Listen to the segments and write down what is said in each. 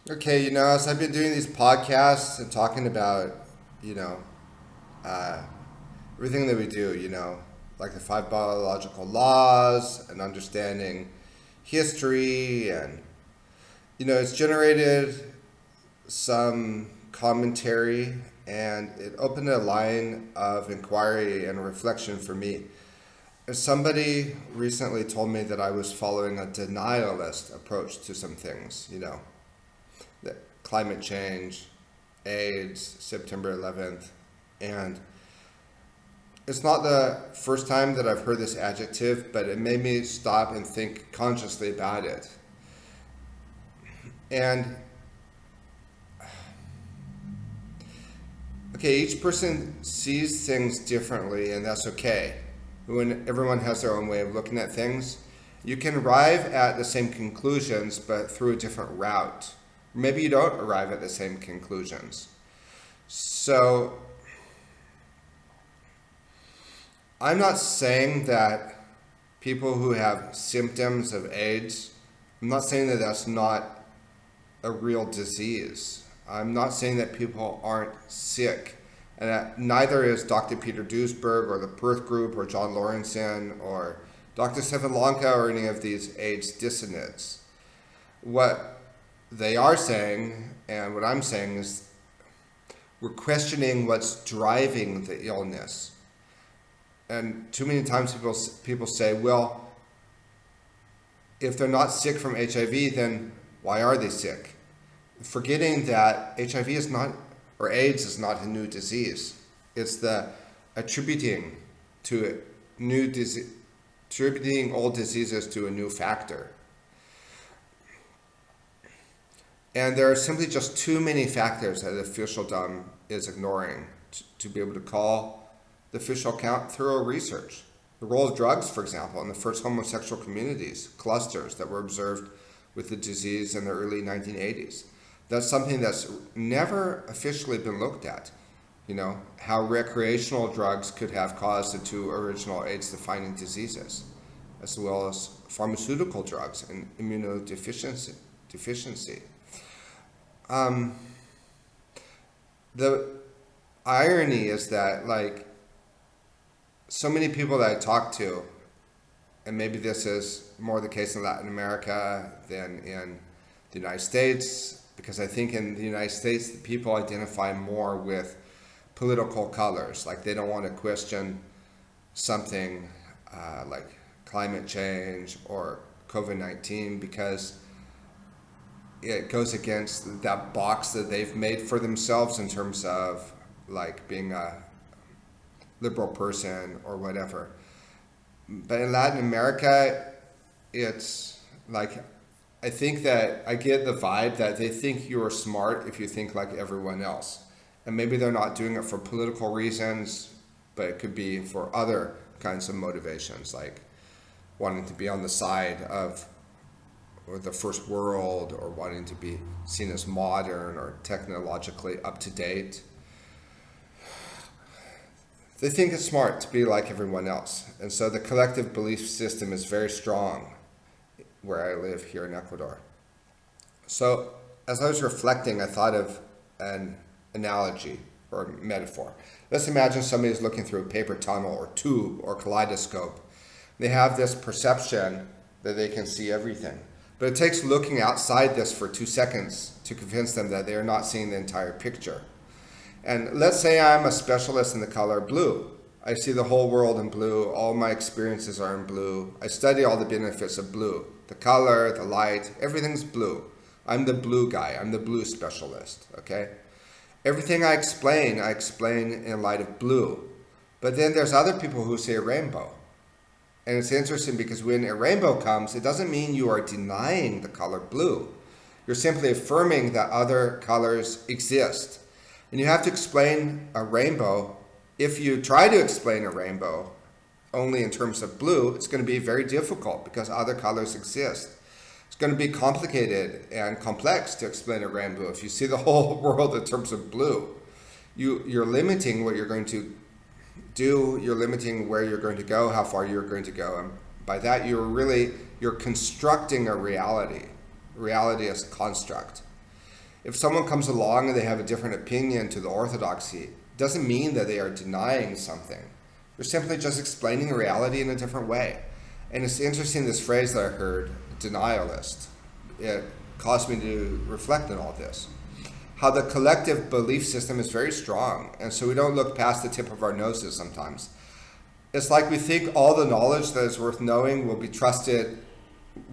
Okay, as I've been doing these podcasts and talking about, you know, uh, everything that we do, like the five biological laws and understanding history, and, it's generated some commentary, and it opened a line of inquiry and reflection for me. Somebody recently told me that I was following a denialist approach to some things, that climate change, AIDS, September 11th, and it's not the first time that I've heard this adjective, but it made me stop and think consciously about it. And okay, each person sees things differently, and that's okay. When everyone has their own way of looking at things, you can arrive at the same conclusions, but through a different route. Maybe you don't arrive at the same conclusions. So, I'm not saying that people who have symptoms of AIDS, I'm not saying that that's not a real disease. I'm not saying that people aren't sick. And neither is Dr. Peter Duesberg or the Perth Group or John Lawrenson or Dr. Stefan Lanka or any of these AIDS dissidents. What they are saying, and what I'm saying, is we're questioning what's driving the illness. And too many times people say, well, if they're not sick from HIV, then why are they sick? Forgetting that HIV is not, or AIDS is not a new disease. It's the attributing to new disease, attributing old diseases to a new factor. And there are simply just too many factors that officialdom is ignoring to be able to call the official count thorough research. The role of drugs, for example, in the first homosexual communities, clusters that were observed with the disease in the early 1980s. That's something that's never officially been looked at. How recreational drugs could have caused the two original AIDS-defining diseases, as well as pharmaceutical drugs and immunodeficiency. The irony is that, so many people that I talk to, and maybe this is more the case in Latin America than in the United States, because I think in the United States, the people identify more with political colors. Like, they don't want to question something like climate change or COVID-19 because it goes against that box that they've made for themselves in terms of being a liberal person or whatever. But in Latin America, it's I think that I get the vibe that they think you're smart if you think like everyone else. And maybe they're not doing it for political reasons, but it could be for other kinds of motivations, like wanting to be on the side of or the first world, or wanting to be seen as modern or technologically up to date. They think it's smart to be like everyone else. And so the collective belief system is very strong where I live here in Ecuador. So as I was reflecting, I thought of an analogy or metaphor. Let's imagine somebody's looking through a paper tunnel or tube or kaleidoscope. They have this perception that they can see everything. But it takes looking outside this for 2 seconds to convince them that they are not seeing the entire picture. And let's say I'm a specialist in the color blue. I see the whole world in blue. All my experiences are in blue. I study all the benefits of blue. The color, the light, everything's blue. I'm the blue guy. I'm the blue specialist, okay? Everything I explain in light of blue. But then there's other people who say rainbow. And it's interesting because when a rainbow comes, it doesn't mean you are denying the color blue. You're simply affirming that other colors exist. And you have to explain a rainbow. If you try to explain a rainbow only in terms of blue, it's going to be very difficult because other colors exist. It's going to be complicated and complex to explain a rainbow. If you see the whole world in terms of blue, you're limiting what you're going to do, you're limiting where you're going to go, how far you're going to go. And by that, you're constructing a reality as a construct. If someone comes along and they have a different opinion to the orthodoxy, it doesn't mean that they are denying something. They're simply just explaining reality in a different way. And it's interesting, this phrase that I heard, denialist. It caused me to reflect on all this. How the collective belief system is very strong, and so we don't look past the tip of our noses sometimes. It's like we think all the knowledge that is worth knowing will be trusted,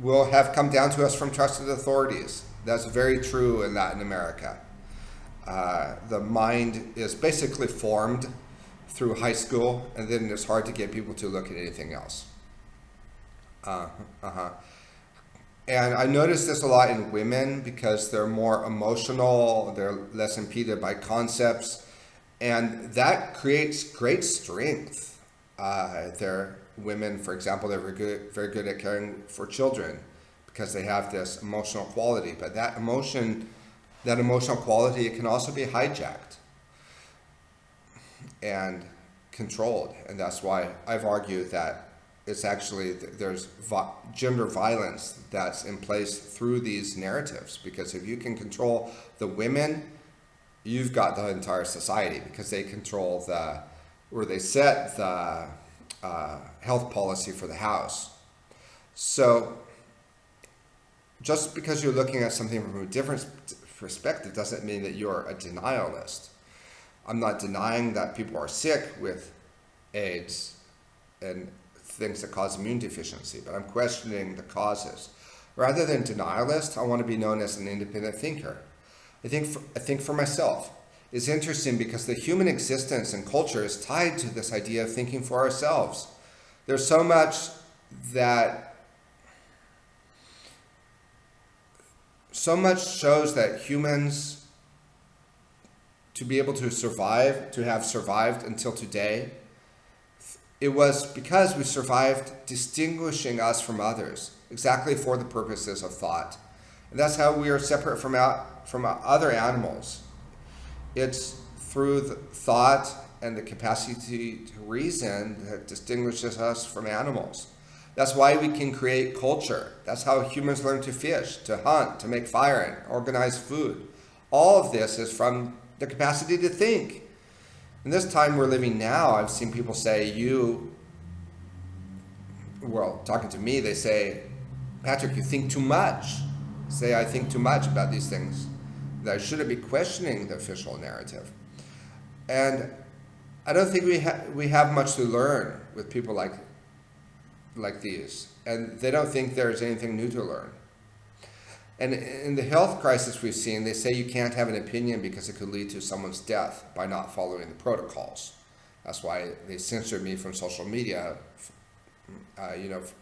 will have come down to us from trusted authorities. That's very true in Latin America. The mind is basically formed through high school, and then it's hard to get people to look at anything else. And I notice this a lot in women because they're more emotional, they're less impeded by concepts, and that creates great strength. They're women, for example, they're very good at caring for children because they have this emotional quality. But that emotional quality, it can also be hijacked and controlled. And that's why I've argued that it's actually, there's gender violence that's in place through these narratives. Because if you can control the women, you've got the entire society, because they control they set the health policy for the house. So just because you're looking at something from a different perspective doesn't mean that you're a denialist. I'm not denying that people are sick with AIDS and things that cause immune deficiency, but I'm questioning the causes. Rather than denialist, I want to be known as an independent thinker. I think for myself. It's interesting because the human existence and culture is tied to this idea of thinking for ourselves. There's so much shows that humans, to be able to survive, to have survived until today, it was because we survived distinguishing us from others, exactly for the purposes of thought. And that's how we are separate from other animals. It's through the thought and the capacity to reason that distinguishes us from animals. That's why we can create culture. That's how humans learn to fish, to hunt, to make fire, and organize food. All of this is from the capacity to think. In this time we're living now, I've seen people say, talking to me, they say, Patrick, you think too much. Say I think too much about these things, that I shouldn't be questioning the official narrative. And I don't think we have much to learn with people like these, and they don't think there's anything new to learn. And in the health crisis we've seen, they say you can't have an opinion because it could lead to someone's death by not following the protocols. That's why they censored me from social media,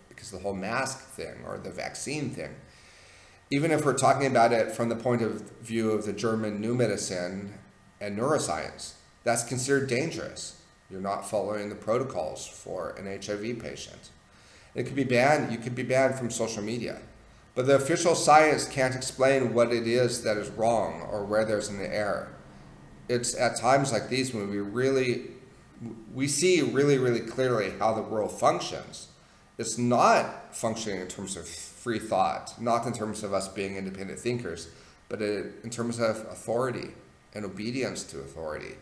because of the whole mask thing or the vaccine thing. Even if we're talking about it from the point of view of the German new medicine and neuroscience, that's considered dangerous. You're not following the protocols for an HIV patient. It could be banned. You could be banned from social media. But the official science can't explain what it is that is wrong or where there's an error. It's at times like these when we see really, really clearly how the world functions. It's not functioning in terms of free thought, not in terms of us being independent thinkers, but in terms of authority and obedience to authority.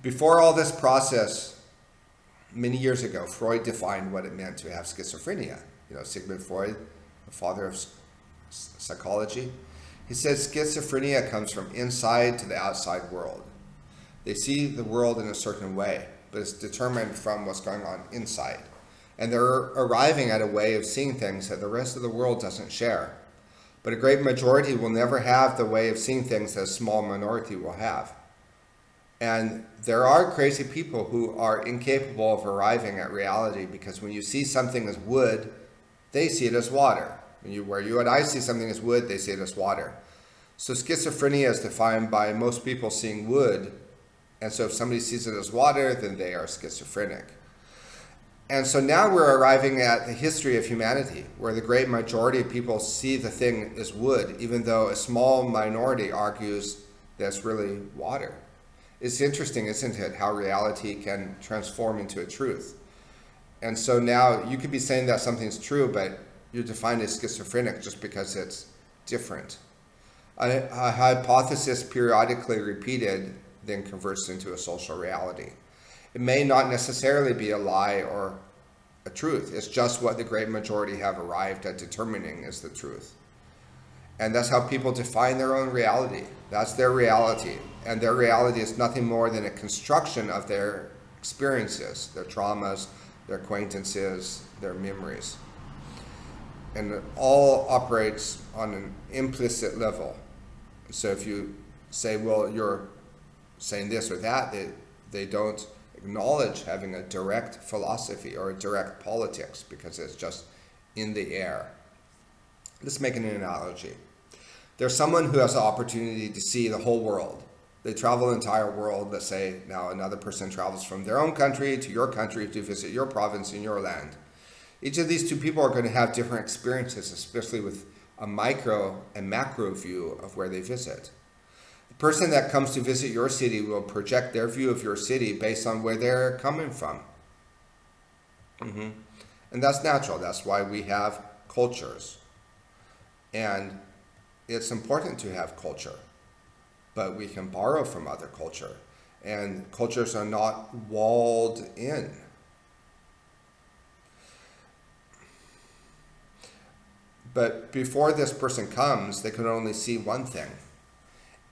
Before all this process, many years ago, Freud defined what it meant to have schizophrenia. Sigmund Freud, the father of psychology, he said schizophrenia comes from inside to the outside world. They see the world in a certain way, but it's determined from what's going on inside. And they're arriving at a way of seeing things that the rest of the world doesn't share. But a great majority will never have the way of seeing things that a small minority will have. And there are crazy people who are incapable of arriving at reality, because when you see something as wood, they see it as water. Where you and I see something as wood, they see it as water. So schizophrenia is defined by most people seeing wood, and so if somebody sees it as water, then they are schizophrenic. And so now we're arriving at the history of humanity, where the great majority of people see the thing as wood, even though a small minority argues that it's really water. It's interesting, isn't it, how reality can transform into a truth. And so now you could be saying that something's true, but you're defined as schizophrenic just because it's different. A hypothesis periodically repeated then converts into a social reality. It may not necessarily be a lie or a truth. It's just what the great majority have arrived at determining is the truth. And that's how people define their own reality. That's their reality. And their reality is nothing more than a construction of their experiences, their traumas, their acquaintances, their memories. And it all operates on an implicit level. So if you say, well, you're saying this or that, they don't acknowledge having a direct philosophy or a direct politics because it's just in the air. Let's make an analogy. There's someone who has the opportunity to see the whole world. They travel the entire world. Let's say now another person travels from their own country to your country to visit your province in your land. Each of these two people are going to have different experiences, especially with a micro and macro view of where they visit. The person that comes to visit your city will project their view of your city based on where they're coming from. And that's natural. That's why we have cultures. And it's important to have culture, but we can borrow from other culture. And cultures are not walled in. But before this person comes, they can only see one thing.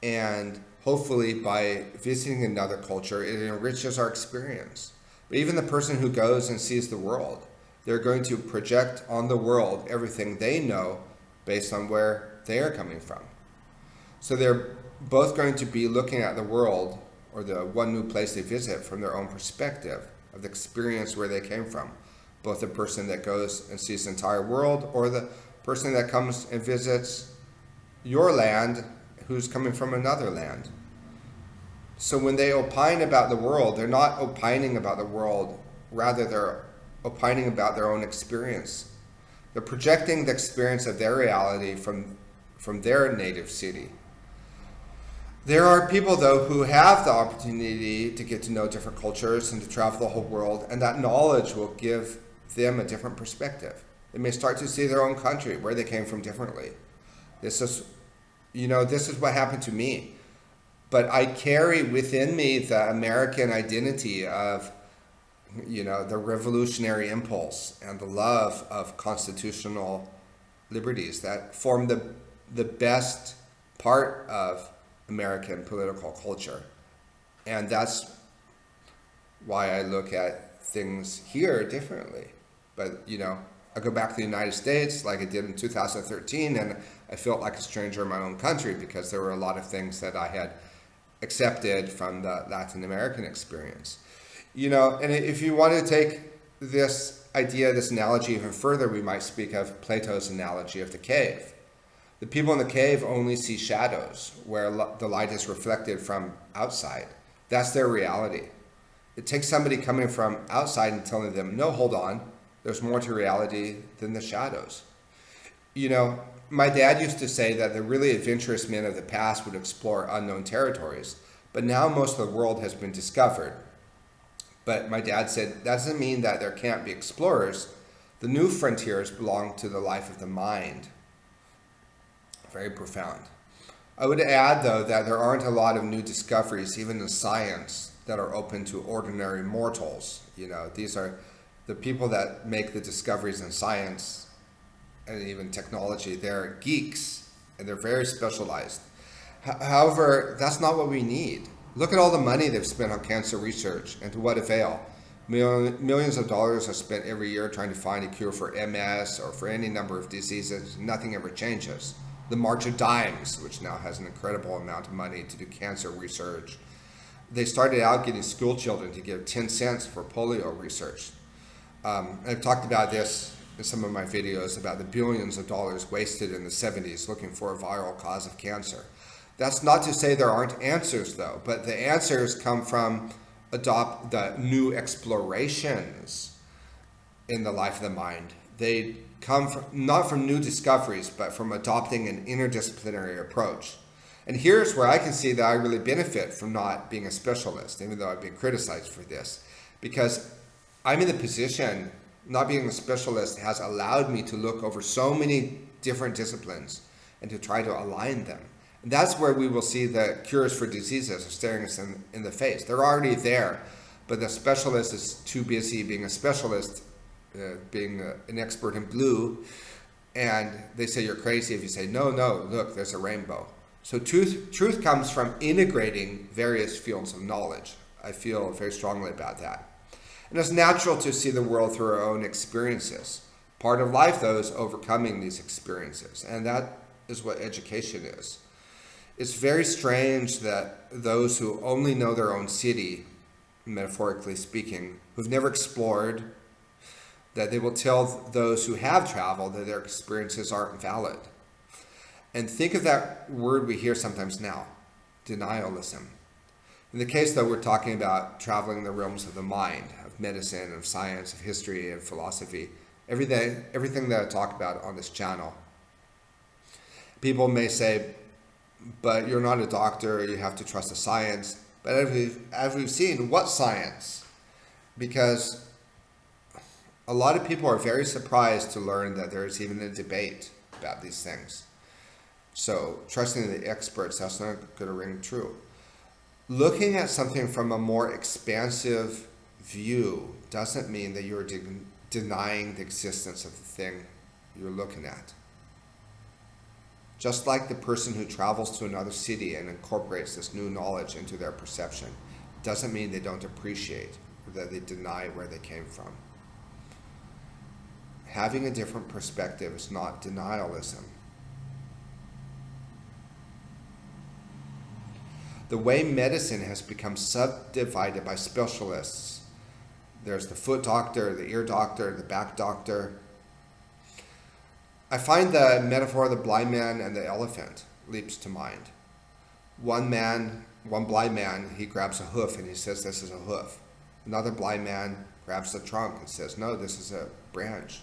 And hopefully by visiting another culture, it enriches our experience. But even the person who goes and sees the world, they're going to project on the world everything they know based on where they are coming from. So they're both going to be looking at the world or the one new place they visit from their own perspective of the experience where they came from. Both the person that goes and sees the entire world or the person that comes and visits your land who's coming from another land. So when they opine about the world, they're not opining about the world, rather they're opining about their own experience. They're projecting the experience of their reality from their native city. There are people, though, who have the opportunity to get to know different cultures and to travel the whole world, and that knowledge will give them a different perspective. They may start to see their own country, where they came from, differently. This is what happened to me. But I carry within me the American identity of, the revolutionary impulse and the love of constitutional liberties that form the best part of American political culture. And that's why I look at things here differently. But, I go back to the United States like I did in 2013, and I felt like a stranger in my own country because there were a lot of things that I had accepted from the Latin American experience. And if you want to take this idea, this analogy even further, we might speak of Plato's analogy of the cave. The people in the cave only see shadows where the light is reflected from outside. That's their reality. It takes somebody coming from outside and telling them, no, hold on, there's more to reality than the shadows. My dad used to say that the really adventurous men of the past would explore unknown territories, but now most of the world has been discovered. But my dad said, that doesn't mean that there can't be explorers. The new frontiers belong to the life of the mind. Very profound. I would add, though, that there aren't a lot of new discoveries, even in science, that are open to ordinary mortals. These are the people that make the discoveries in science and even technology. They're geeks, and they're very specialized. However, that's not what we need. Look at all the money they've spent on cancer research, and to what avail? Millions of dollars are spent every year trying to find a cure for MS or for any number of diseases. Nothing ever changes. The March of Dimes, which now has an incredible amount of money to do cancer research. They started out getting school children to give 10 cents for polio research. I've talked about this in some of my videos about the billions of dollars wasted in the 70s looking for a viral cause of cancer. That's not to say there aren't answers, though, but the answers come from the new explorations in the life of the mind. They come not from new discoveries, but from adopting an interdisciplinary approach. And here's where I can see that I really benefit from not being a specialist, even though I've been criticized for this, because I'm in the position, not being a specialist has allowed me to look over so many different disciplines and to try to align them. That's where we will see the cures for diseases are staring us in the face. They're already there, but the specialist is too busy being a specialist, being an expert in blue, and they say you're crazy if you say, no, look, there's a rainbow. So truth comes from integrating various fields of knowledge. I feel very strongly about that. And it's natural to see the world through our own experiences. Part of life, though, is overcoming these experiences, and that is what education is. It's very strange that those who only know their own city, metaphorically speaking, who've never explored, that they will tell those who have traveled that their experiences aren't valid. And think of that word we hear sometimes now, denialism. In the case, though, we're talking about traveling the realms of the mind, of medicine, of science, of history, and philosophy. Everything that I talk about on this channel. People may say, but you're not a doctor, you have to trust the science. But as we've seen, what science? Because a lot of people are very surprised to learn that there is even a debate about these things. So trusting the experts, that's not going to ring true. Looking at something from a more expansive view doesn't mean that you're denying the existence of the thing you're looking at. Just like the person who travels to another city and incorporates this new knowledge into their perception, doesn't mean they don't appreciate or that they deny where they came from. Having a different perspective is not denialism. The way medicine has become subdivided by specialists, there's the foot doctor, the ear doctor, the back doctor. I find the metaphor of the blind man and the elephant leaps to mind. One blind man, he grabs a hoof and he says, this is a hoof. Another blind man grabs the trunk and says, no, this is a branch.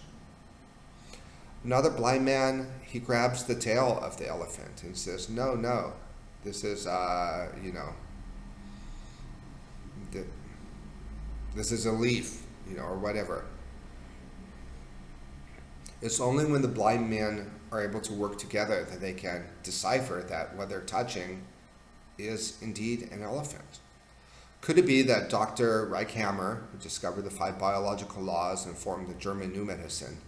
Another blind man, he grabs the tail of the elephant and says, no, this is, this is a leaf, or whatever. It's only when the blind men are able to work together that they can decipher that what they're touching is indeed an elephant. Could it be that Dr. Reichhammer, who discovered the 5 biological laws and formed the German New Medicine,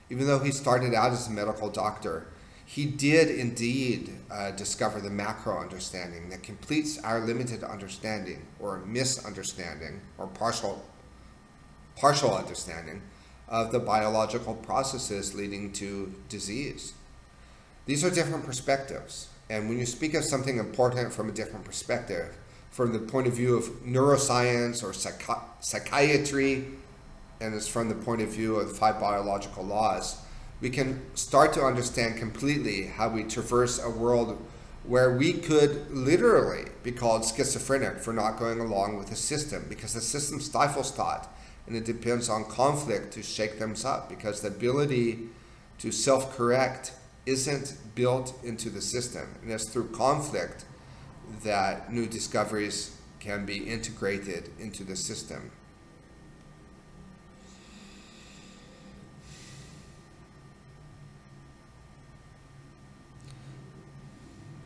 even though he started out as a medical doctor, he did indeed discover the macro understanding that completes our limited understanding or misunderstanding or partial understanding of the biological processes leading to disease. These are different perspectives. And when you speak of something important from a different perspective, from the point of view of neuroscience or psychiatry, and it's from the point of view of the 5 biological laws, we can start to understand completely how we traverse a world where we could literally be called schizophrenic for not going along with the system, because the system stifles thought, and it depends on conflict to shake things up, because the ability to self-correct isn't built into the system, and it's through conflict that new discoveries can be integrated into the system.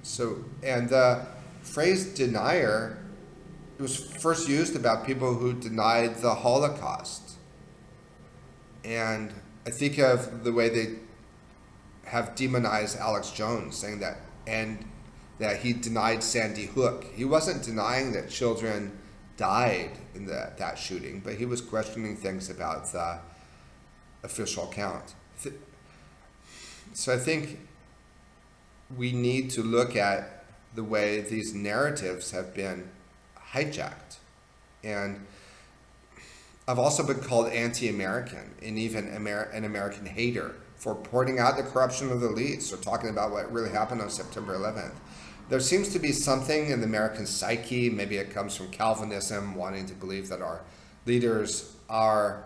So, and the phrase denier, it was first used about people who denied the Holocaust. And I think of the way they have demonized Alex Jones, saying that, and that he denied Sandy Hook. He wasn't denying that children died in that shooting, but he was questioning things about the official account. So I think we need to look at the way these narratives have been hijacked. And I've also been called anti-American and even an American hater for pointing out the corruption of the elites or talking about what really happened on September 11th. There seems to be something in the American psyche, maybe it comes from Calvinism, wanting to believe that our leaders are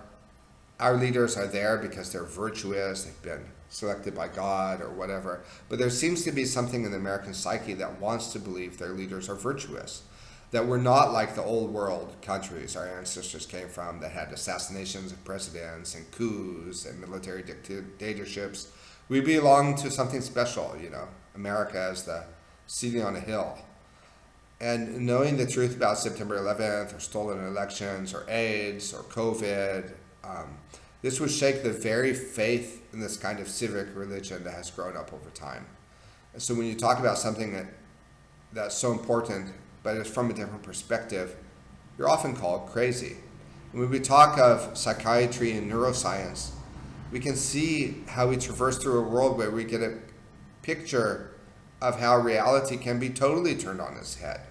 there because they're virtuous, they've been selected by God or whatever. But there seems to be something in the American psyche that wants to believe their leaders are virtuous, that we're not like the old world countries our ancestors came from that had assassinations of presidents and coups and military dictatorships. We belong to something special, America is the sitting on a hill. And knowing the truth about September 11th or stolen elections or AIDS or COVID, this would shake the very faith in this kind of civic religion that has grown up over time. And so when you talk about something that's so important, but it's from a different perspective, you're often called crazy. And when we talk of psychiatry and neuroscience, we can see how we traverse through a world where we get a picture of how reality can be totally turned on its head.